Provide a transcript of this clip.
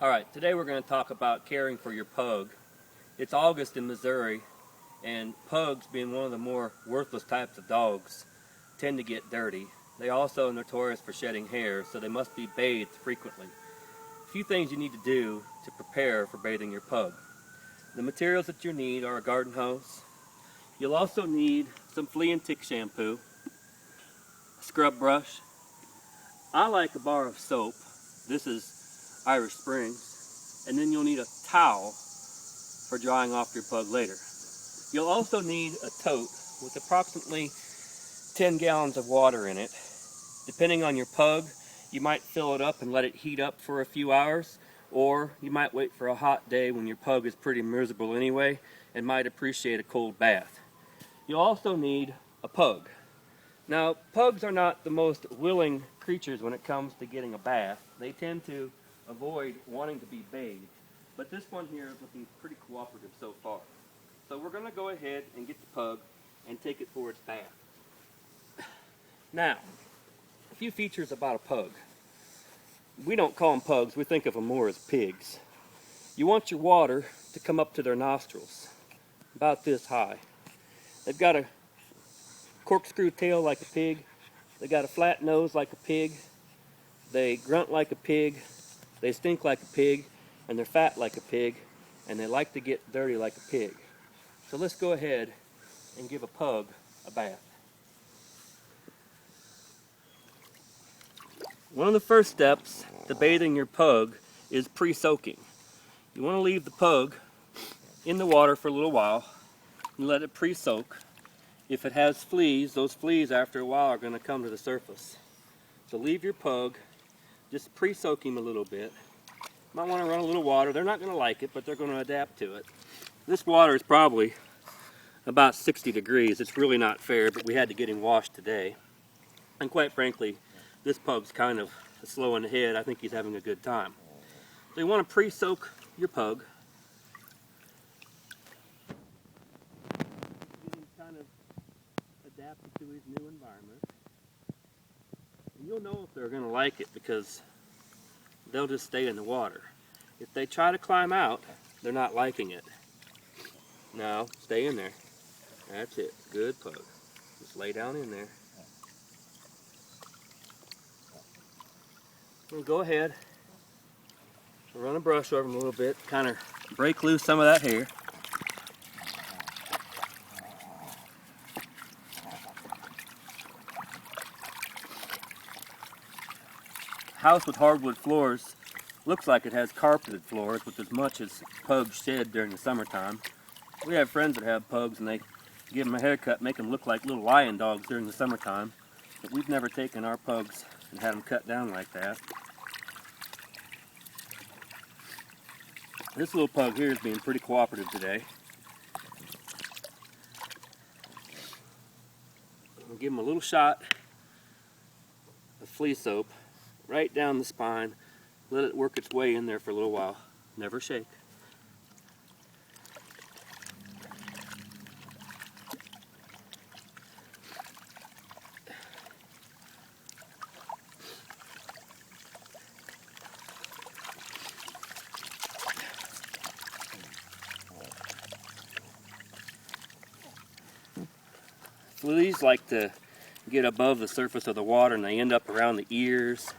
Alright, today we're going to talk about caring for your pug. It's August in Missouri, and pugs, being one of the more worthless types of dogs, tend to get dirty. They also are notorious for shedding hair, so they must be bathed frequently. A few things you need to do to prepare for bathing your pug. The materials that you need are a garden hose. You'll also need some flea and tick shampoo, a scrub brush. I like a bar of soap. This is Irish Springs. And then you'll need a towel for drying off your pug later. You'll also need a tote with approximately 10 gallons of water in it. Depending on your pug, you might fill it up and let it heat up for a few hours, or you might wait for a hot day when your pug is pretty miserable anyway and might appreciate a cold bath. You'll also need a pug. Now, pugs are not the most willing creatures when it comes to getting a bath. They tend to avoid wanting to be bathed, but this one here is looking pretty cooperative so far. So we're going to go ahead and get the pug and take it for its bath. Now, a few features about a pug. We don't call them pugs, we think of them more as pigs. You want your water to come up to their nostrils, about this high. They've got a corkscrew tail like a pig, they got a flat nose like a pig, they grunt like a pig, they stink like a pig, and they're fat like a pig, and they like to get dirty like a pig. So let's go ahead and give a pug a bath. One of the first steps to bathing your pug is pre-soaking. You want to leave the pug in the water for a little while and let it pre-soak. If it has fleas, those fleas after a while are going to come to the surface. So leave your pug, just pre-soak him a little bit. Might want to run a little water. They're not going to like it, but they're going to adapt to it. This water is probably about 60 degrees. It's really not fair, but we had to get him washed today. And quite frankly, this pug's kind of slow in the head. I think he's having a good time. So you want to pre-soak your pug. Get him kind of adapted to his new environment. And you'll know if they're going to like it because they'll just stay in the water. If they try to climb out, they're not liking it. Now, stay in there. That's it. Good pug. Just lay down in there. And go ahead. Run a brush over him a little bit. Kind of break loose some of that hair. House with hardwood floors looks like it has carpeted floors with as much as pugs shed during the summertime. We have friends that have pugs and they give them a haircut, make them look like little lion dogs during the summertime, but we've never taken our pugs and had them cut down like that. This little pug here is being pretty cooperative today. We'll give him a little shot of flea soap right down the spine. Let it work its way in there for a little while. Never shake. Fleas like to get above the surface of the water and they end up around the ears